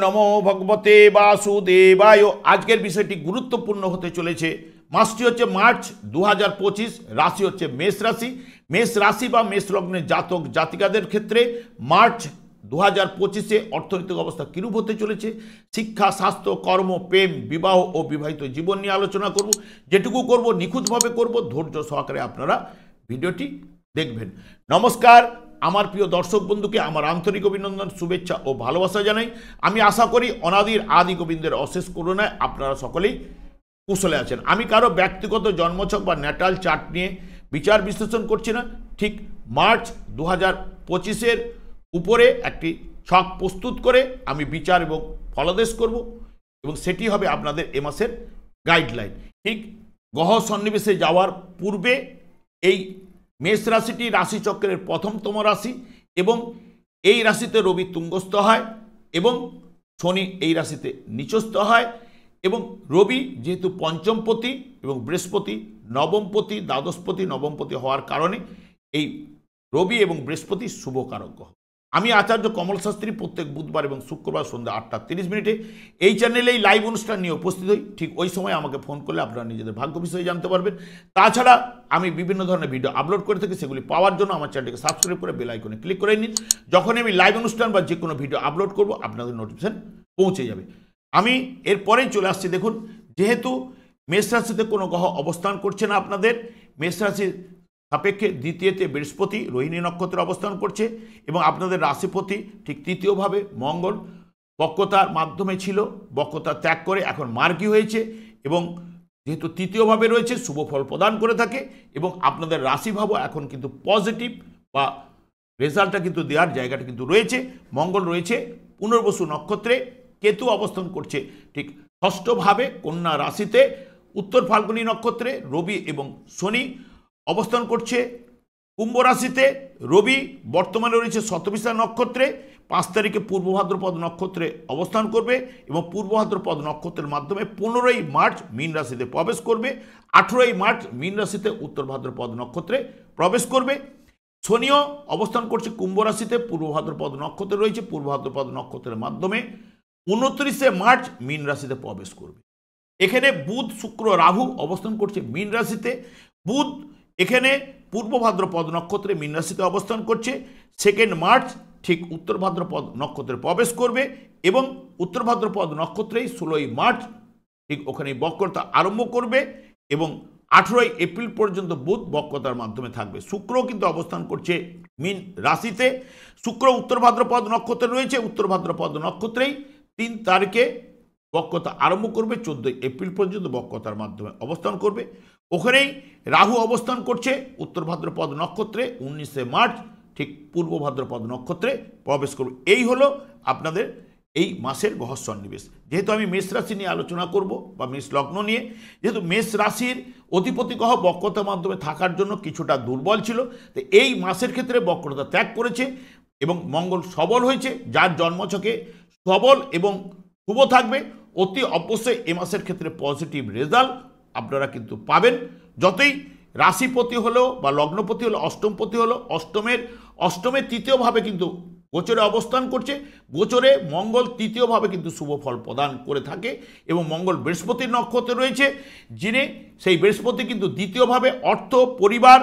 নমো ভগবতে বাসুদেবায়। আজকের বিষয়টি গুরুত্বপূর্ণ হতে চলেছে। মাসটি হচ্ছে মার্চ 2025, রাশি হচ্ছে মেষ রাশি। মেষ রাশি বা মেষ লগ্নের জাতক জাতিকাদের ক্ষেত্রে মার্চ 2025-এ অর্থনৈতিক অবস্থা কিরূপ হতে চলেছে, শিক্ষা, স্বাস্থ্য, কর্ম, প্রেম, বিবাহ ও বিবাহিত জীবন নিয়ে আলোচনা করব। যেটুকু করব নিখুঁতভাবে করব, ধৈর্য সহকারে আপনারা ভিডিওটি দেখবেন। নমস্কার, আমার প্রিয় দর্শক বন্ধুকে আমার আন্তরিক অভিনন্দন, শুভেচ্ছা ও ভালোবাসা জানাই। আমি আশা করি অনাদির আদি গোবিন্দের অশেষ করুণায় আপনারা সকলেই কুশলে আছেন। আমি কারো ব্যক্তিগত জন্মছক বা ন্যাটাল চার্ট নিয়ে বিচার বিশ্লেষণ করছি না। ঠিক মার্চ 2025-এর উপরে একটি ছক প্রস্তুত করে আমি বিচার এবং ফলাদেশ করব, এবং সেটি হবে আপনাদের এ মাসের গাইডলাইন। ঠিক গ্রহ সন্নিবেশে যাওয়ার পূর্বে এই মেষ রাশিটি রাশিচক্রের প্রথমতম রাশি, এবং এই রাশিতে রবি তুঙ্গস্থ হয় এবং শনি এই রাশিতে নিচস্থ হয়। এবং রবি যেহেতু পঞ্চমপতি এবং বৃহস্পতি নবমপতি, দ্বাদশপতি, নবমপতি হওয়ার কারণে এই রবি এবং বৃহস্পতি শুভকারক গ্রহ। আমি আচার্য কমল শাস্ত্রী প্রত্যেক বুধবার এবং শুক্রবার সন্ধ্যা 8:30 এই চ্যানেলে এই লাইভ অনুষ্ঠান নিয়ে উপস্থিত হই। ঠিক ওই সময় আমাকে ফোন করলে আপনারা নিজেদের ভাগ্য বিষয়ে জানতে পারবেন। তাছাড়া আমি বিভিন্ন ধরনের ভিডিও আপলোড করে থাকি, সেগুলি পাওয়ার জন্য আমার চ্যানেলটিকে সাবস্ক্রাইব করে বেল আইকনে ক্লিক করে নিন। যখন আমি লাইভ অনুষ্ঠান বা যে কোনো ভিডিও আপলোড করব আপনাদের নোটিফিকেশন পৌঁছে যাবে। আমি এরপরেই চলে আসছি। দেখুন, যেহেতু মেষ রাশিতে কোনো গ্রহ অবস্থান করছে না, আপনাদের মেষ রাশির সাপেক্ষে দ্বিতীয়তে বৃহস্পতি রোহিণী নক্ষত্রে অবস্থান করছে, এবং আপনাদের রাশিপতি ঠিক তৃতীয়ভাবে মঙ্গল বক্রতার মাধ্যমে ছিল, বক্রতা ত্যাগ করে এখন মার্গী হয়েছে, এবং যেহেতু তৃতীয়ভাবে রয়েছে শুভ ফল প্রদান করে থাকে, এবং আপনাদের রাশিভাবও এখন কিন্তু পজিটিভ বা রেজাল্টটা কিন্তু দেওয়ার জায়গাটা কিন্তু রয়েছে। মঙ্গল রয়েছে পুনর্বসু নক্ষত্রে, কেতু অবস্থান করছে ঠিক ষষ্ঠভাবে কন্যা রাশিতে, উত্তর ফাল্গুনী নক্ষত্রে রবি এবং শনি অবস্থান করছে কুম্ভ রাশিতে। রবি বর্তমানে রয়েছে শতবিশা নক্ষত্রে, 5 তারিখে পূর্ব ভাদ্রপদ নক্ষত্রে অবস্থান করবে, এবং পূর্ব ভাদ্রপদ নক্ষত্রের মাধ্যমে 15ই মার্চ মীন রাশিতে প্রবেশ করবে। 18ই মার্চ মীন রাশিতে উত্তর ভাদ্রপদ নক্ষত্রে প্রবেশ করবে। শনিও অবস্থান করছে কুম্ভ রাশিতে, পূর্ব ভাদ্রপদ নক্ষত্রে রয়েছে, পূর্ব ভাদ্রপদ নক্ষত্রের মাধ্যমে 29শে মার্চ মীন রাশিতে প্রবেশ করবে। এখানে বুধ, শুক্র, রাহু অবস্থান করছে মীন রাশিতে। বুধ এখানে পূর্ব ভাদ্রপদ নক্ষত্রে মীন রাশিতে অবস্থান করছে। 2 মার্চ ঠিক উত্তর ভাদ্রপদ নক্ষত্রে প্রবেশ করবে, এবং উত্তর ভাদ্রপদ নক্ষত্রেই 16ই মার্চ ঠিক ওখানে বক্রতা আরম্ভ করবে, এবং 18ই এপ্রিল পর্যন্ত বুধ বক্রতার মাধ্যমে থাকবে। শুক্র কিন্তু অবস্থান করছে মীন রাশিতে। শুক্র উত্তর ভাদ্রপদ নক্ষত্রে রয়েছে, উত্তর ভাদ্রপদ নক্ষত্রেই 3 তারিখে বক্রতা আরম্ভ করবে, 14ই এপ্রিল পর্যন্ত বক্রতার মাধ্যমে অবস্থান করবে। ওখানেই রাহু অবস্থান করছে উত্তর ভাদ্রপদ নক্ষত্রে, 19শে মার্চ ঠিক পূর্ব ভাদ্রপদ নক্ষত্রে প্রবেশ করবে। এই হলো আপনাদের এই মাসের গ্রহ সন্নিবেশ। যেহেতু আমি মেষ রাশি নিয়ে আলোচনা করব বা মেষ লগ্ন নিয়ে, যেহেতু মেষ রাশির অধিপতি গ্রহ বক্রতার মাধ্যমে থাকার জন্য কিছুটা দুর্বল ছিল, তো এই মাসের ক্ষেত্রে বক্রতা ত্যাগ করেছে এবং মঙ্গল সবল হয়েছে। যার জন্মছকে সবল এবং শুভ থাকবে, অতি অবশ্যই এ মাসের ক্ষেত্রে পজিটিভ রেজাল্ট আপনারা কিন্তু পাবেন। যতই রাশিপতি হলেও বা লগ্নপতি হলো, অষ্টমপতি হলো, অষ্টমের তৃতীয়ভাবে কিন্তু গোচরে অবস্থান করছে। গোচরে মঙ্গল তৃতীয়ভাবে কিন্তু শুভ ফল প্রদান করে থাকে, এবং মঙ্গল বৃহস্পতির নক্ষত্রে রয়েছে, যিনি সেই বৃহস্পতি কিন্তু দ্বিতীয়ভাবে অর্থ, পরিবার,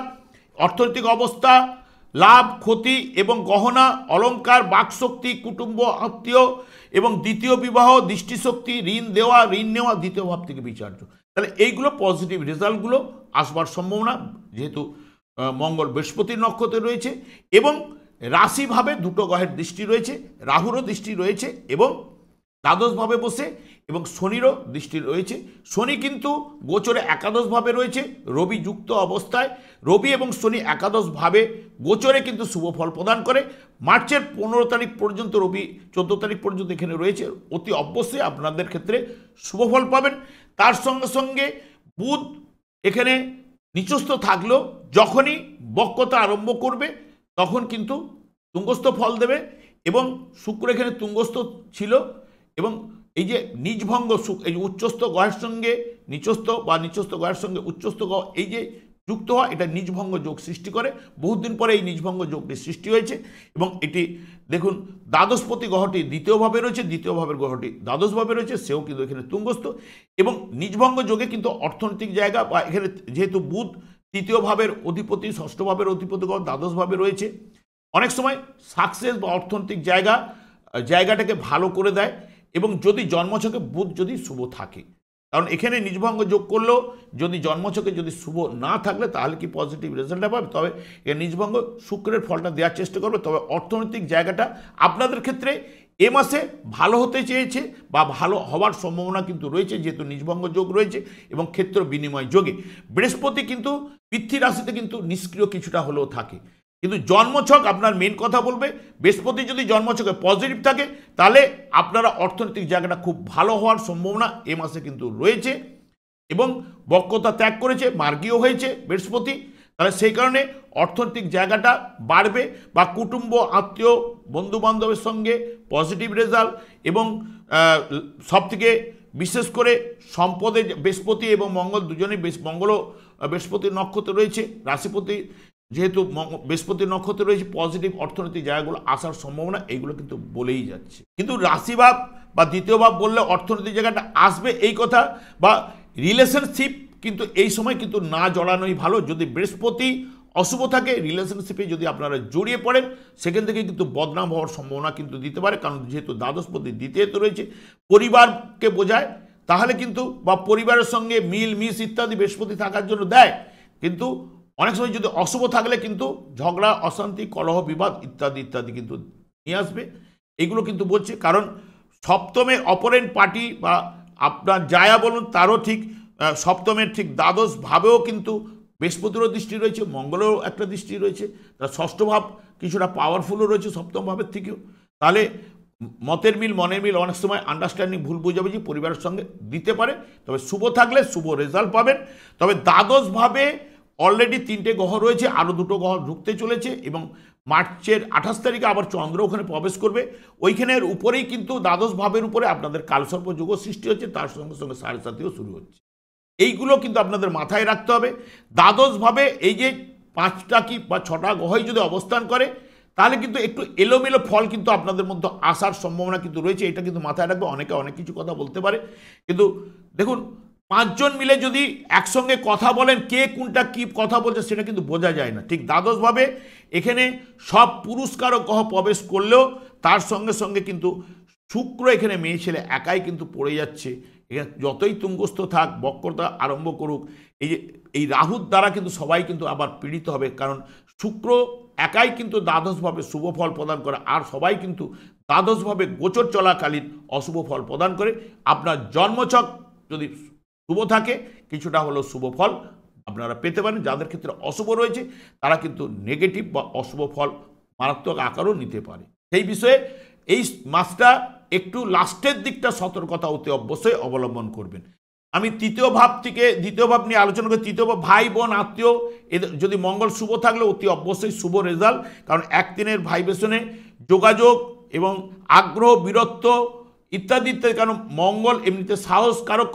অর্থনৈতিক অবস্থা, লাভ, ক্ষতি এবং গহনা, অলংকার, বাকশক্তি, কুটুম্ব, আত্মীয় এবং দ্বিতীয় বিবাহ, দৃষ্টিশক্তি, ঋণ দেওয়া, ঋণ নেওয়া দ্বিতীয় ভাব থেকে বিচার্য। তাহলে এইগুলো পজিটিভ রেজাল্টগুলো আসবার সম্ভাবনা, যেহেতু মঙ্গল বৃহস্পতির নক্ষত্রে রয়েছে, এবং রাশিভাবে দুটো গ্রহের দৃষ্টি রয়েছে, রাহুরও দৃষ্টি রয়েছে এবং দ্বাদশভাবে বসে, এবং শনিরও দৃষ্টি রয়েছে। শনি কিন্তু গোচরে একাদশভাবে রয়েছে রবি যুক্ত অবস্থায়। রবি এবং শনি একাদশভাবে গোচরে কিন্তু শুভ ফল প্রদান করে। মার্চের 15 তারিখ পর্যন্ত রবি 14 তারিখ পর্যন্ত এখানে রয়েছে। অতি অবশ্যই আপনাদের ক্ষেত্রে শুভ ফল পাবেন। তার সঙ্গে সঙ্গে বুধ এখানে নিচস্থ থাকলেও যখনই বক্রতা আরম্ভ করবে তখন কিন্তু তুঙ্গস্থ ফল দেবে, এবং শুক্র এখানে তুঙ্গস্থ ছিল, এবং এই যে নিজভঙ্গ এই যে উচ্চস্থ গ্রহের সঙ্গে নিচস্থ বা নিচস্থ গ্রহের সঙ্গে উচ্চস্থ গ্রহ এই যে যুক্ত হওয়া, এটা নিজভঙ্গ যোগ সৃষ্টি করে। বহুদিন পরে এই নিজভঙ্গ যোগটি সৃষ্টি হয়েছে এবং এটি দেখুন দ্বাদশপতি গ্রহটি দ্বিতীয়ভাবে রয়েছে, দ্বিতীয় ভাবের গ্রহটি দ্বাদশভাবে রয়েছে, সেও কিন্তু এখানে তুঙ্গস্থ। এবং নিজভঙ্গ যোগে কিন্তু অর্থনৈতিক জায়গা বা এখানে যেহেতু বুধ তৃতীয় ভাবের অধিপতি, ষষ্ঠ ভাবের অধিপতি গ্রহ দ্বাদশভাবে রয়েছে, অনেক সময় সাকসেস বা অর্থনৈতিক জায়গাটাকে ভালো করে দেয়। এবং যদি জন্মছকে বুধ যদি শুভ থাকে, কারণ এখানে নিজভঙ্গ যোগ করলেও যদি জন্মছকে যদি শুভ না থাকলে তাহলে কি পজিটিভ রেজাল্টটা পাবে, তবে এর নিজভঙ্গ শুক্রের ফলটা দেওয়ার চেষ্টা করবে। তবে অর্থনৈতিক জায়গাটা আপনাদের ক্ষেত্রে এ মাসে ভালো হতে চেয়েছে বা ভালো হওয়ার সম্ভাবনা কিন্তু রয়েছে, যেহেতু নিজভঙ্গ যোগ রয়েছে এবং ক্ষেত্র বিনিময় যোগে। বৃহস্পতি কিন্তু পৃথ্বী রাশিতে কিন্তু নিষ্ক্রিয় কিছুটা হলেও থাকে, কিন্তু জন্মছক আপনার মেন কথা বলবে। বৃহস্পতি যদি জন্মছকে পজিটিভ থাকে তাহলে আপনারা অর্থনৈতিক জায়গাটা খুব ভালো হওয়ার সম্ভাবনা এ মাসে কিন্তু রয়েছে। এবং বক্রতা ত্যাগ করেছে, মার্গীয় হয়েছে বৃহস্পতি, তাহলে সেই কারণে অর্থনৈতিক জায়গাটা বাড়বে বা কুটুম্ব আত্মীয় বন্ধু বান্ধবের সঙ্গে পজিটিভ রেজাল্ট। এবং সবথেকে বিশেষ করে সম্পদে বৃহস্পতি এবং মঙ্গল দুজনেই মঙ্গলও বৃহস্পতির নক্ষত্র রয়েছে, রাশিপতি যেহেতু বৃহস্পতির নক্ষত্রে রয়েছে, পজিটিভ অর্থনৈতিক জায়গাগুলো আসার সম্ভাবনা এইগুলো কিন্তু বলেই যাচ্ছে। কিন্তু রাশিভাব বা দ্বিতীয় ভাব বললে অর্থনৈতিক জায়গাটা আসবে এই কথা, বা রিলেশনশিপ কিন্তু এই সময় কিন্তু না জড়ানোই ভালো। যদি বৃহস্পতি অশুভ থাকে, রিলেশনশিপে যদি আপনারা জড়িয়ে পড়েন সেখান থেকে কিন্তু বদনাম হওয়ার সম্ভাবনা কিন্তু দিতে পারে, কারণ যেহেতু দ্বাদশপতি দ্বিতীয়তে রয়েছে, পরিবারকে বোঝায়, তাহলে কিন্তু বা পরিবারের সঙ্গে মিল মিস ইত্যাদি বৃহস্পতি থাকার জন্য দেয়, কিন্তু অনেক সময় যদি অশুভ থাকলে কিন্তু ঝগড়া অশান্তি কলহ বিবাদ ইত্যাদি ইত্যাদি কিন্তু নিয়ে আসবে। এগুলো কিন্তু বলছে, কারণ সপ্তমে অপরেন্ট পার্টি বা আপনার জায়া বলুন তারও ঠিক সপ্তমের ঠিক দ্বাদশ ভাবেও কিন্তু বৃহস্পতিরও দৃষ্টি রয়েছে, মঙ্গলেরও একটা দৃষ্টি রয়েছে, তার ষষ্ঠ ভাব কিছুটা পাওয়ারফুলও রয়েছে সপ্তম ভাবের থেকেও। তাহলে মতের মিল মনের মিল অনেক সময় আন্ডারস্ট্যান্ডিং ভুল বোঝাবুঝি পরিবারের সঙ্গে দিতে পারে, তবে শুভ থাকলে শুভ রেজাল্ট পাবেন। তবে দ্বাদশভাবে অলরেডি 3টে গ্রহ রয়েছে, আরও 2টো গ্রহ ঢুকতে চলেছে এবং মার্চের 28 তারিখে আবার চন্দ্র ওখানে প্রবেশ করবে। ওইখানের উপরেই কিন্তু দ্বাদশ ভাবের উপরে আপনাদের কালসর্প যোগ সৃষ্টি হচ্ছে, তার সঙ্গে সঙ্গে 7.5 শুরু হচ্ছে। এইগুলো কিন্তু আপনাদের মাথায় রাখতে হবে। দ্বাদশভাবে এই যে 5টা কি বা 6টা গ্রহই যদি অবস্থান করে তাহলে কিন্তু একটু এলোমেলো ফল কিন্তু আপনাদের মধ্যে আসার সম্ভাবনা কিন্তু রয়েছে, এটা কিন্তু মাথায় রাখবে। অনেকে অনেক কিছু কথা বলতে পারে, কিন্তু দেখুন 5 জন মিলে যদি একসঙ্গে কথা বলেন কে কোনটা কি কথা বলছে সেটা কিন্তু বোঝা যায় না। ঠিক দ্বাদশভাবে এখানে সব পুরস্কারক গ্রহ প্রবেশ করলেও তার সঙ্গে সঙ্গে কিন্তু শুক্র এখানে মেয়ে ছেলে একাই কিন্তু পড়ে যাচ্ছে। এখানে যতই তুঙ্গস্থ থাক, বক্রতা আরম্ভ করুক, এই রাহুর দ্বারা কিন্তু সবাই কিন্তু আবার পীড়িত হবে, কারণ শুক্র একাই কিন্তু দ্বাদশভাবে শুভ ফল প্রদান করে, আর সবাই কিন্তু দ্বাদশভাবে গোচর চলাকালীন অশুভ ফল প্রদান করে। আপনার জন্মছক যদি শুভ থাকে কিছুটা হলেও শুভ ফল আপনারা পেতে পারেন। যাদের ক্ষেত্রে অশুভ রয়েছে তারা কিন্তু নেগেটিভ বা অশুভ ফল মারাত্মক আকারও নিতে পারে। সেই বিষয়ে এই মাসটা একটু লাস্টের দিকটা সতর্কতা অতি অবশ্যই অবলম্বন করবেন। আমি তৃতীয় ভাব থেকে দ্বিতীয় ভাব নিয়ে আলোচনা করি। তৃতীয় ভাব ভাই বোন আত্মীয়, এদের যদি মঙ্গল শুভ থাকলে অতি অবশ্যই শুভ রেজাল্ট, কারণ একদিনের ভাইবেশনে যোগাযোগ এবং আগ্রহ বীরত্ব ইত্যাদি ইত্যাদি, কারণ মঙ্গল এমনিতে সাহস কারক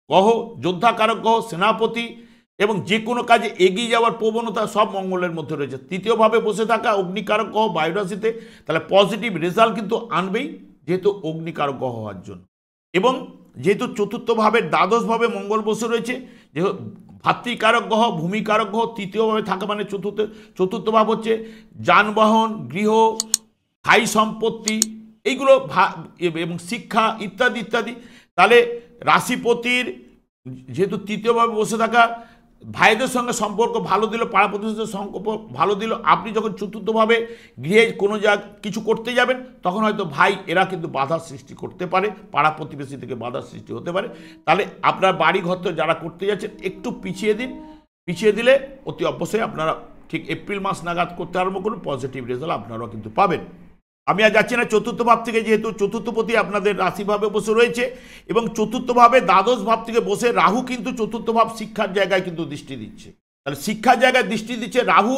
গ্রহ, যোদ্ধা কারক গ্রহ, সেনাপতি এবং যে কোনো কাজে এগিয়ে যাওয়ার প্রবণতা সব মঙ্গলের মধ্যে রয়েছে। তৃতীয়ভাবে বসে থাকা অগ্নিকারক গ্রহ বায়ুরাশিতে, তাহলে পজিটিভ রেজাল্ট কিন্তু আনবেই যেহেতু অগ্নিকারক গ্রহ হওয়ার জন্য। এবং যেহেতু চতুর্থভাবে দ্বাদশভাবে মঙ্গল বসে রয়েছে, যেহেতু ভাতৃকারক গ্রহ ভূমিকারক গ্রহ তৃতীয়ভাবে থাকা মানে চতুর্থ ভাব হচ্ছে যানবাহন, গৃহ, স্থায়ী সম্পত্তি, এইগুলো এবং শিক্ষা ইত্যাদি ইত্যাদি। তাহলে রাশিপতির যেহেতু তৃতীয়ভাবে বসে থাকা, ভাইদের সঙ্গে সম্পর্ক ভালো দিল, পাড়া প্রতিবেশীদের সম্পর্ক ভালো দিল। আপনি যখন চতুর্থভাবে গৃহে কোনো কিছু করতে যাবেন তখন হয়তো ভাই এরা কিন্তু বাধার সৃষ্টি করতে পারে, পাড়া প্রতিবেশী থেকে বাধার সৃষ্টি হতে পারে। তাহলে আপনার বাড়ি ঘর তো যারা করতে যাচ্ছেন একটু পিছিয়ে দিন, পিছিয়ে দিলে অতি অবশ্যই আপনারা ঠিক এপ্রিল মাস নাগাদ করতে আরম্ভ করুন, পজিটিভ রেজাল্ট আপনারাও কিন্তু পাবেন। আমি আর যাচ্ছি না চতুর্থ ভাব থেকে, যেহেতু চতুর্থপতি আপনাদের রাশিভাবে বসে রয়েছে এবং চতুর্থভাবে দ্বাদশ ভাব থেকে বসে রাহু কিন্তু চতুর্থ ভাব শিক্ষার জায়গায় কিন্তু দৃষ্টি দিচ্ছে। তাহলে শিক্ষার জায়গায় দৃষ্টি দিচ্ছে রাহু,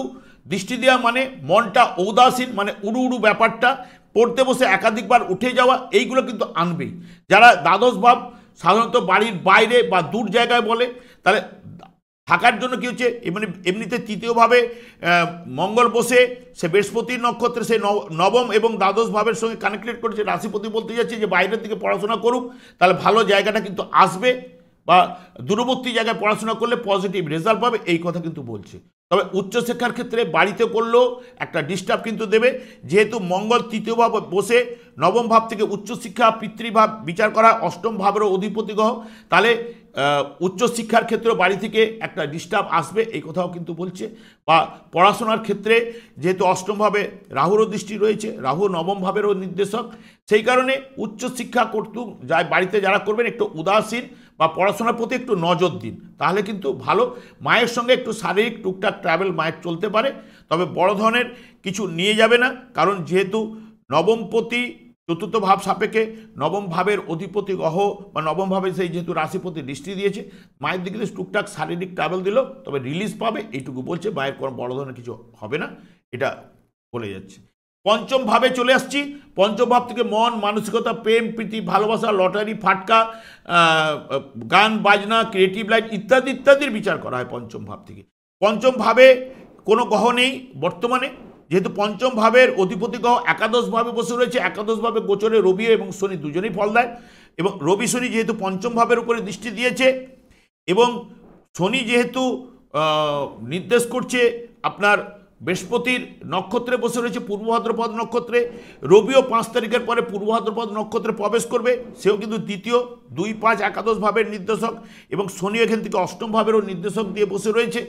দৃষ্টি দেওয়া মানে মনটা ঔদাসীন, মানে উড়ু উড়ু ব্যাপারটা, পড়তে বসে একাধিকবার উঠে যাওয়া, এইগুলো কিন্তু আনবেই। যারা দ্বাদশ ভাব সাধারণত বাড়ির বাইরে বা দূর জায়গায় বলে, তাহলে থাকার জন্য কি হচ্ছে, মানে এমনিতে তৃতীয়ভাবে মঙ্গল বসে সে বৃহস্পতির নক্ষত্রে সে নবম এবং দ্বাদশ ভাবের সঙ্গে কানেক্টেড করেছে। রাশিপতি বলতে যাচ্ছে যে বাইরের দিকে পড়াশোনা করুক, তাহলে ভালো জায়গাটা কিন্তু আসবে, বা দূরবর্তী জায়গায় পড়াশোনা করলে পজিটিভ রেজাল্ট পাবে, এই কথা কিন্তু বলছে। তবে উচ্চশিক্ষার ক্ষেত্রে বাড়িতে করলেও একটা ডিস্টার্ব কিন্তু দেবে, যেহেতু মঙ্গল তৃতীয় ভাব বসে নবম ভাব থেকে উচ্চশিক্ষা পিতৃভাব বিচার করা, অষ্টম ভাবেরও অধিপতি গ্রহ, তাহলে উচ্চশিক্ষার ক্ষেত্রেও বাড়ি থেকে একটা ডিস্টার্ব আসবে, এই কথাও কিন্তু বলছে। বা পড়াশোনার ক্ষেত্রে যেহেতু অষ্টমভাবে রাহুরও দৃষ্টি রয়েছে, রাহু নবম ভাবেরও নির্দেশক, সেই কারণে উচ্চশিক্ষা করতে যায় বাড়িতে যারা করবেন একটু উদাসীন বা পড়াশোনার প্রতি একটু নজর দিন, তাহলে কিন্তু ভালো। মায়ের সঙ্গে একটু শারীরিক টুকটাক ট্রাভেল মায়ের চলতে পারে, তবে বড় ধরনের কিছু নিয়ে যাবে না, কারণ যেহেতু নবমপতি চতুর্থ ভাব সাপেক্ষে নবম ভাবের অধিপতি গ্রহ বা নবম ভাবে সেই যেহেতু রাশিপতি দৃষ্টি দিয়েছে, মায়ের দিকে টুকটাক শারীরিক ট্রাভেল দিল, তবে রিলিজ পাবে এইটুকু বলছে। মায়ের কোনো বড় ধরনের কিছু হবে না, এটা বলে যাচ্ছে। পঞ্চম ভাবে চলে আসছি। পঞ্চম ভাব থেকে মন, মানসিকতা, প্রেম, প্রীতি, ভালোবাসা, লটারি, ফাটকা, গান বাজনা, ক্রিয়েটিভ লাইফ ইত্যাদি ইত্যাদির বিচার করা হয় পঞ্চম ভাব থেকে। পঞ্চম ভাবে কোনো গ্রহ নেই বর্তমানে, যেহেতু পঞ্চম ভাবের অধিপতি গ্রহ একাদশ ভাবে বসে রয়েছে। একাদশ ভাবে গোচরে রবি এবং শনি দুজনেই ফল দেয়, এবং রবি শনি যেহেতু পঞ্চম ভাবের উপরে দৃষ্টি দিয়েছে, এবং শনি যেহেতু নির্দেশ করছে আপনার বৃহস্পতির নক্ষত্রে বসে রয়েছে পূর্ব ভাদ্রপদ নক্ষত্রে, রবিও 5 তারিখের পরে পূর্ব ভাদ্রপদ নক্ষত্রে প্রবেশ করবে, সেও কিন্তু দ্বিতীয় 2, 5 একাদশ ভাবের নির্দেশক, এবং শনি এখান থেকে অষ্টম ভাবেরও নির্দেশক দিয়ে বসে রয়েছে।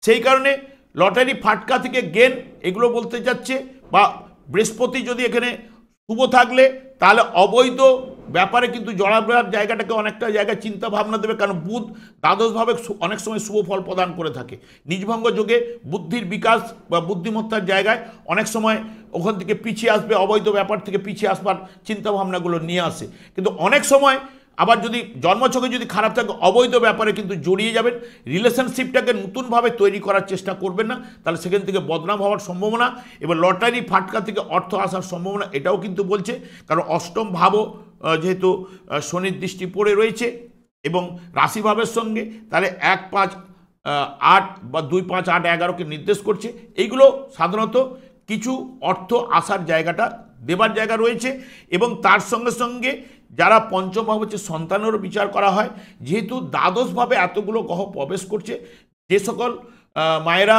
সেই কারণে লটারি, ফাটকা থেকে গেন এগুলো বলতে যাচ্ছে। বা বৃহস্পতি যদি এখানে শুভ থাকলে তাহলে অবৈধ ব্যাপারে কিন্তু জড়াবার জায়গাটাকে অনেকটা জায়গায় চিন্তা ভাবনা দেবে, কারণ বুধ দ্বাদশভাবে অনেক সময় শুভ ফল প্রদান করে থাকে। নিজভঙ্গ যোগে বুদ্ধির বিকাশ বা বুদ্ধিমত্তার জায়গায় অনেক সময় ওখান থেকে পিছিয়ে আসবে, অবৈধ ব্যাপার থেকে পিছিয়ে আসবার চিন্তাভাবনাগুলো নিয়ে আসে। কিন্তু অনেক সময় আবার যদি জন্মছকে যদি খারাপ থাকে অবৈধ ব্যাপারে কিন্তু জড়িয়ে যাবেন, রিলেশনশিপটাকে নতুনভাবে তৈরি করার চেষ্টা করবেন না, তাহলে সেখান থেকে বদনাম হওয়ার সম্ভাবনা এবং লটারি ফাটকা থেকে অর্থ আসার সম্ভাবনা, এটাও কিন্তু বলছে। কারণ অষ্টম ভাবও যেহেতু শনির দৃষ্টি পড়ে রয়েছে এবং রাশিভাবের সঙ্গে, তাহলে 1, 5, 8 বা 2, 5, 8, 11কে নির্দেশ করছে। এইগুলো সাধারণত কিছু অর্থ আসার জায়গাটা দেবার জায়গা রয়েছে। এবং তার সঙ্গে সঙ্গে যারা পঞ্চম ভাব হচ্ছে সন্তানেরও বিচার করা হয়, যেহেতু দ্বাদশভাবে এতগুলো গ্রহ প্রবেশ করছে, যে সকল মায়েরা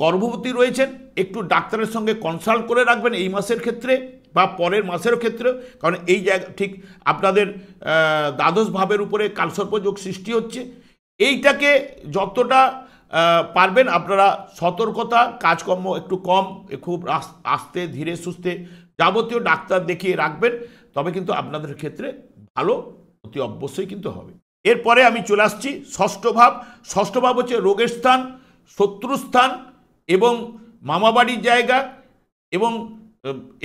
গর্ভবতী রয়েছেন একটু ডাক্তারের সঙ্গে কনসাল্ট করে রাখবেন এই মাসের ক্ষেত্রে বা পরের মাসেরও ক্ষেত্রে, কারণ এই জায়গা ঠিক আপনাদের দ্বাদশ ভাবের উপরে কালসর্পযোগ সৃষ্টি হচ্ছে। এইটাকে যতটা পারবেন আপনারা সতর্কতা, কাজকর্ম একটু কম, খুব আস্তে ধীরে সুস্থে যাবতীয় ডাক্তার দেখিয়ে রাখবেন, তবে কিন্তু আপনাদের ক্ষেত্রে ভালো অতি অবশ্যই কিন্তু হবে। এরপরে আমি চলে আসছি ষষ্ঠ ভাব। ষষ্ঠ ভাব হচ্ছে রোগের স্থান, শত্রুস্থান এবং মামাবাড়ির জায়গা, এবং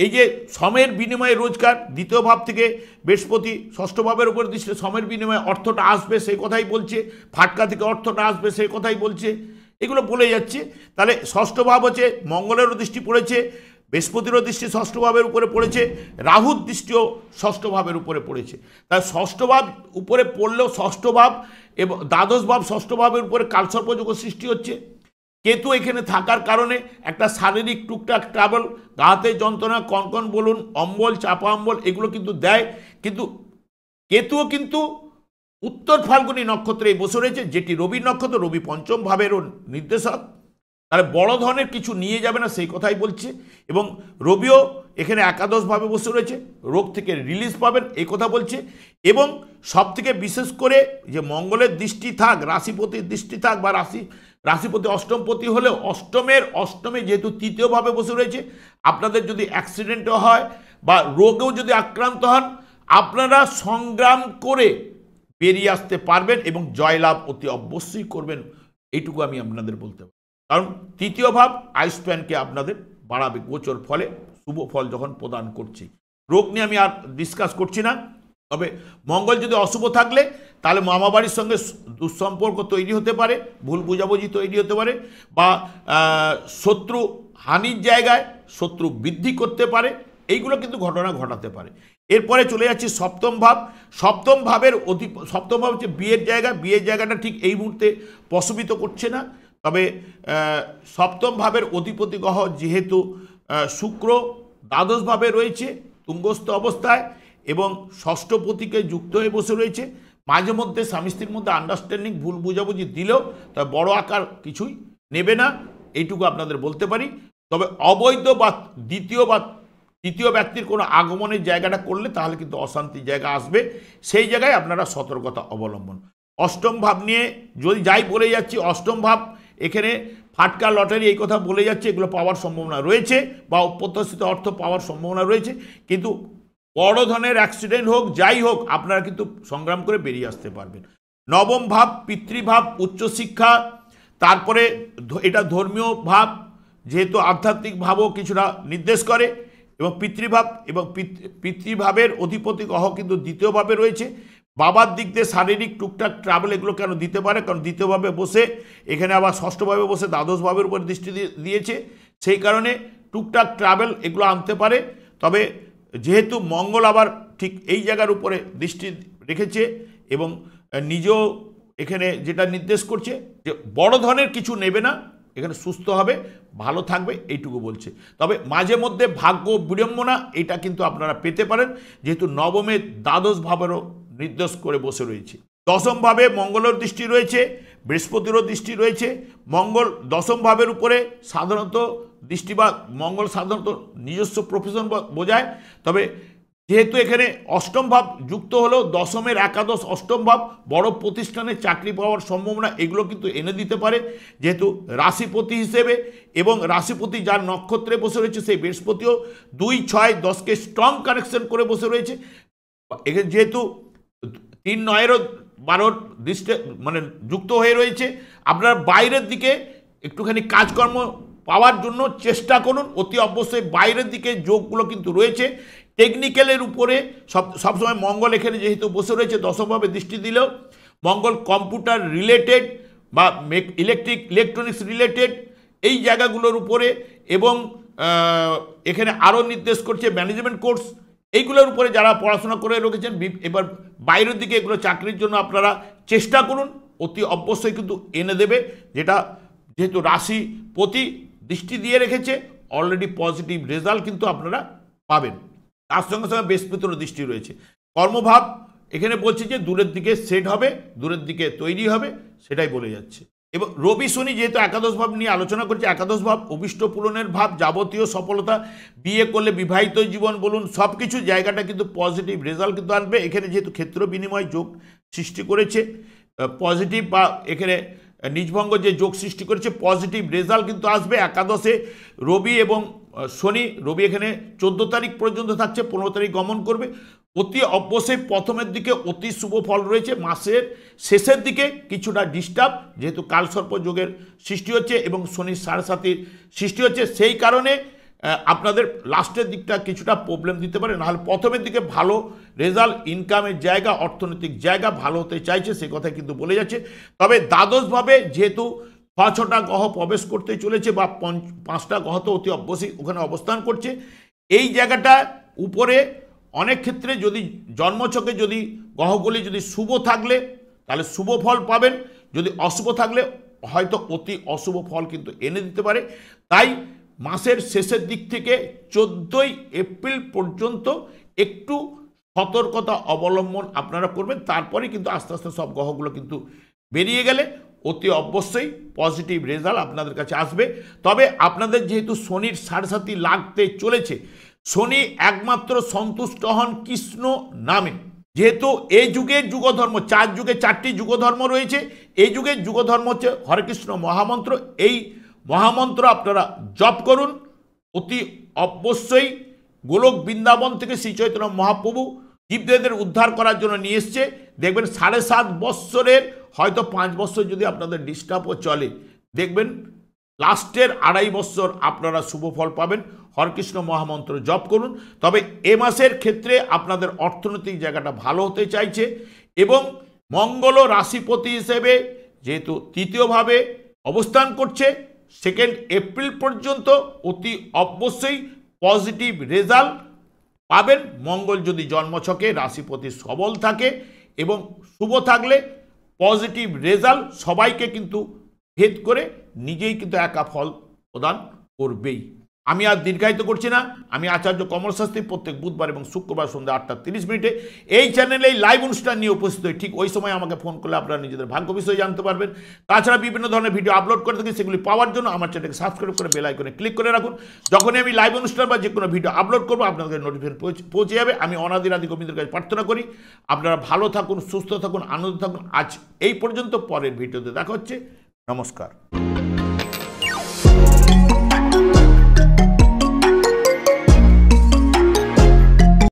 এই যে সময়ের বিনিময়ে রোজগার। দ্বিতীয় ভাব থেকে বৃহস্পতি ষষ্ঠ ভাবের উপর দৃষ্টি, সময়ের বিনিময়ে অর্থটা আসবে সেই কথাই বলছে, ফাটকা থেকে অর্থটা আসবে সেই কথাই বলছে, এগুলো বলে যাচ্ছে। তাহলে ষষ্ঠ ভাব হচ্ছে মঙ্গলেরও দৃষ্টি পড়েছে, বৃহস্পতিরও দৃষ্টি ষষ্ঠ ভাবের উপরে পড়েছে, রাহুর দৃষ্টিও ষষ্ঠ ভাবের উপরে পড়েছে। তাই ষষ্ঠ ভাব উপরে পড়লেও ষষ্ঠ ভাব এবং দ্বাদশ ভাব ষষ্ঠ ভাবের উপরে কালসর্পযোগ সৃষ্টি হচ্ছে। কেতু এখানে থাকার কারণে একটা শারীরিক টুকটাক ট্রাবল, গাতে যন্ত্রণা, কনকন বলুন, অম্বল, চাপা অম্বল এগুলো কিন্তু দেয়। কিন্তু কেতুও কিন্তু উত্তর ফাল্গুনী নক্ষত্রে বসে রয়েছে, যেটি রবি নক্ষত্র, রবি পঞ্চম ভাবেরও নির্দেশক, তাহলে বড় ধরনের কিছু নিয়ে যাবে না সেই কথাই বলছে। এবং রবিও এখানে একাদশভাবে বসে রয়েছে, রোগ থেকে রিলিজ পাবেন এই কথা বলছে। এবং সব থেকে বিশেষ করে যে মঙ্গলের দৃষ্টি থাক, রাশিপতির দৃষ্টি থাক, বা রাশিপতি অষ্টমপতি হলেও অষ্টমে যেহেতু তৃতীয়ভাবে বসে রয়েছে, আপনাদের যদি অ্যাক্সিডেন্টও হয় বা রোগেও যদি আক্রান্ত হন, আপনারা সংগ্রাম করে বেরিয়ে আসতে পারবেন এবং জয়লাভ অতি অবশ্যই করবেন, এইটুকু আমি আপনাদের বলতে পারি। কারণ তৃতীয় ভাব আয়ুষ্মানকে আপনাদের বাড়াবে গোচর ফলে, শুভ ফল যখন প্রদান করছে। রোগ নিয়ে আমি আর ডিসকাস করছি না। তবে মঙ্গল যদি অশুভ থাকলে তাহলে মামাবাড়ির সঙ্গে দুঃসম্পর্ক তৈরি হতে পারে, ভুল বুঝাবুঝি তৈরি হতে পারে, বা শত্রু হানির জায়গায় শত্রু বৃদ্ধি করতে পারে, এইগুলো কিন্তু ঘটনা ঘটাতে পারে। এরপরে চলে যাচ্ছি সপ্তম ভাব। সপ্তম ভাবের সপ্তম ভাব হচ্ছে বিয়ের জায়গা। বিয়ের জায়গাটা ঠিক এই মুহূর্তে প্রশমিত করছে না, তবে সপ্তম ভাবের অধিপতি গ্রহ যেহেতু শুক্র দ্বাদশভাবে রয়েছে তুঙ্গস্থ অবস্থায় এবং ষষ্ঠপতিকে যুক্ত হয়ে বসে রয়েছে, মাঝে মধ্যে স্বামী স্ত্রীর মধ্যে আন্ডারস্ট্যান্ডিং ভুল বুঝাবুঝি দিলেও তবে বড় আকার কিছুই নেবে না, এইটুকু আপনাদের বলতে পারি। তবে অবৈধ বা তৃতীয় ব্যক্তির কোনো আগমনের জায়গাটা করলে তাহলে কিন্তু অশান্তির জায়গা আসবে, সেই জায়গায় আপনারা সতর্কতা অবলম্বন। অষ্টম ভাব নিয়ে যদি যাই বলে যাচ্ছি, অষ্টম ভাব এখানে ফাটকা লটারি এই কথা বলে যাচ্ছে, এগুলো পাওয়ার সম্ভাবনা রয়েছে বা অপ্রত্যাশিত অর্থ পাওয়ার সম্ভাবনা রয়েছে, কিন্তু বড় ধরনের অ্যাক্সিডেন্ট হোক যাই হোক আপনারা কিন্তু সংগ্রাম করে বেরিয়ে আসতে পারবেন। নবম ভাব পিতৃভাব, উচ্চশিক্ষা, তারপরে এটা ধর্মীয় ভাব যেহেতু আধ্যাত্মিক ভাবও কিছুটা নির্দেশ করে, এবং পিতৃভাবের অধিপতি গ্রহ কিন্তু দ্বিতীয়ভাবে রয়েছে। বাবার দিক দিয়ে শারীরিক টুকটাক ট্রাভেল এগুলো কেন দিতে পারে, কারণ দ্বিতীয়ভাবে বসে এখানে আবার ষষ্ঠভাবে বসে দ্বাদশ ভাবের উপর দৃষ্টি দিয়েছে, সেই কারণে টুকটাক ট্রাভেল এগুলো আনতে পারে। তবে যেহেতু মঙ্গল আবার ঠিক এই জায়গার উপরে দৃষ্টি রেখেছে এবং নিজেও এখানে যেটা নির্দেশ করছে যে বড় ধরনের কিছু নেবে না, এখানে সুস্থ হবে, ভালো থাকবে, এইটুকু বলছে। তবে মাঝে মধ্যে ভাগ্য বিড়ম্বনা এটা কিন্তু আপনারা পেতে পারেন, যেহেতু নবমে দ্বাদশ ভাবেরও নির্দেশ করে বসে রয়েছে। দশম ভাবে মঙ্গলের দৃষ্টি রয়েছে, বৃহস্পতিরও দৃষ্টি রয়েছে। মঙ্গল দশম ভাবের উপরে সাধারণত দৃষ্টি বা মঙ্গল সাধারণত নিজস্ব প্রফেশন বোঝায়, তবে যেহেতু এখানে অষ্টম ভাব যুক্ত হলেও দশমের একাদশ অষ্টম ভাব বড় প্রতিষ্ঠানে চাকরি পাওয়ার সম্ভাবনা এগুলো কিন্তু এনে দিতে পারে, যেহেতু রাশিপতি হিসেবে এবং রাশিপতি যার নক্ষত্রে বসে রয়েছে সেই বৃহস্পতিও 2, 6, 10কে স্ট্রং কানেকশন করে বসে রয়েছে। এখানে যেহেতু 3, 9, 12 দৃষ্টি মানে যুক্ত হয়ে রয়েছে, আপনারা বাইরের দিকে একটুখানি কাজকর্ম পাওয়ার জন্য চেষ্টা করুন, অতি অবশ্যই বাইরের দিকে যোগগুলো কিন্তু রয়েছে। টেকনিক্যালের উপরে সবসময় মঙ্গল এখানে যেহেতু বসে রয়েছে দশমভাবে দৃষ্টি দিলেও মঙ্গল কম্পিউটার রিলেটেড বা ইলেকট্রনিক্স রিলেটেড এই জায়গাগুলোর উপরে এবং এখানে আরও নির্দেশ করছে ম্যানেজমেন্ট কোর্স, এইগুলোর উপরে যারা পড়াশোনা করে রেখেছেন এবার বাইরের দিকে এগুলো চাকরির জন্য আপনারা চেষ্টা করুন, অতি অবশ্যই কিন্তু এনে দেবে, যেটা যেহেতু রাশিপতি দৃষ্টি দিয়ে রেখেছে অলরেডি পজিটিভ রেজাল্ট কিন্তু আপনারা পাবেন। তার সঙ্গে সঙ্গে বৃহস্পতিরও দৃষ্টি রয়েছে। কর্মভাব এখানে বলছে যে দূরের দিকে সেট হবে, দূরের দিকে তৈরি হবে, সেটাই বলে যাচ্ছে। এবং রবি শনি যেহেতু একাদশ ভাব নিয়ে আলোচনা করছে, একাদশ ভাব অভিষ্ট পূরণের ভাব, যাবতীয় সফলতা, বিয়ে করলে বিবাহিত জীবন বলুন সব কিছু জায়গাটা কিন্তু পজিটিভ রেজাল্ট কিন্তু আনবে। এখানে যেহেতু ক্ষেত্র বিনিময় যোগ সৃষ্টি করেছে পজিটিভ বা এখানে নিজভঙ্গ যে যোগ সৃষ্টি করেছে পজিটিভ রেজাল্ট কিন্তু আসবে। একাদশে রবি এবং শনি, রবি এখানে 14 তারিখ পর্যন্ত থাকছে, 15 তারিখ গমন করবে। অতি অবশ্যই প্রথমের দিকে অতি শুভ ফল রয়েছে, মাসের শেষের দিকে কিছুটা ডিস্টার্ব, যেহেতু কালসর্প যোগের সৃষ্টি হচ্ছে এবং শনির 7.5 সৃষ্টি হচ্ছে, সেই কারণে আপনাদের লাস্টের দিকটা কিছুটা প্রবলেম দিতে পারে, নাহলে প্রথমের দিকে ভালো রেজাল্ট, ইনকামের জায়গা, অর্থনৈতিক জায়গা ভালো হতে চাইছে, সে কথা কিন্তু বলে যাচ্ছে। তবে দ্বাদশভাবে যেহেতু 6টা গ্রহ প্রবেশ করতে চলেছে বা 5টা গ্রহ তো অতি অবশ্যই ওখানে অবস্থান করছে, এই জায়গাটা উপরে অনেক ক্ষেত্রে যদি জন্মছকে যদি গ্রহগুলি যদি শুভ থাকলে তাহলে শুভ ফল পাবেন, যদি অশুভ থাকলে হয়তো অতি অশুভ ফল কিন্তু এনে দিতে পারে। তাই মাসের শেষের দিক থেকে 14ই এপ্রিল পর্যন্ত একটু সতর্কতা অবলম্বন আপনারা করবেন, তারপরে কিন্তু আস্তে আস্তে সব গ্রহগুলো কিন্তু বেরিয়ে গেলে অতি অবশ্যই পজিটিভ রেজাল্ট আপনাদের কাছে আসবে। তবে আপনাদের যেহেতু শনির 7.5 লাগতে চলেছে, শনি একমাত্র সন্তুষ্ট হন কৃষ্ণ নামে, যেহেতু এই যুগের যুগধর্ম 4 যুগে 4টি যুগধর্ম রয়েছে, এই যুগের যুগধর্ম হচ্ছে হরে কৃষ্ণ মহামন্ত্র, এই মহামন্ত্র আপনারা জপ করুন। অতি অবশ্যই গোলক বৃন্দাবন থেকে শ্রী চৈতন্য মহাপ্রভু জীবদেহদের উদ্ধার করার জন্য নিয়ে এসছে, দেখবেন 7.5 বৎসরের হয়তো 5 বছর যদি আপনাদের ডিস্টার্বও চলে, দেখবেন লাস্টের 2.5 বছর আপনারা শুভ ফল পাবেন। হরকৃষ্ণ মহামন্ত্র জপ করুন। তবে এ মাসের ক্ষেত্রে আপনাদের অর্থনৈতিক জায়গাটা ভালো হতে চাইছে এবং মঙ্গল রাশিপতি হিসেবে যেহেতু তৃতীয়ভাবে অবস্থান করছে, 2 এপ্রিল পর্যন্ত অতি অবশ্যই পজিটিভ রেজাল্ট পাবেন। মঙ্গল যদি জন্মছকে রাশিপতি সবল থাকে এবং শুভ থাকলে পজিটিভ রেজাল্ট সবাইকে কিন্তু ভেদ করে নিজেই কিন্তু একা ফল প্রদান করবেই। আমি আর দীর্ঘায়িত করছি না। আমি আচার্য কমল শাস্ত্রী প্রত্যেক বুধবার এবং শুক্রবার সন্ধ্যা 8:30 এই চ্যানেলে লাইভ অনুষ্ঠান নিয়ে উপস্থিত হই। ঠিক ওই সময় আমাকে ফোন করলে আপনারা নিজেদের ভাগ্য বিষয়ে জানতে পারবেন। তাছাড়া বিভিন্ন ধরনের ভিডিও আপলোড করে থাকি, সেগুলি পাওয়ার জন্য আমার চ্যানেলকে সাবস্ক্রাইব করে বেল আইকনে ক্লিক করে রাখুন। যখনই আমি লাইভ অনুষ্ঠান বা যে কোনো ভিডিও আপলোড করবো আপনাদের নোটিফিকেশন পৌঁছে যাবে। আমি অনাদিরাদি গোবিন্দের কাছে প্রার্থনা করি আপনারা ভালো থাকুন, সুস্থ থাকুন, আনন্দ থাকুন। আজ এই পর্যন্ত, পরের ভিডিওতে দেখা হচ্ছে। নমস্কার।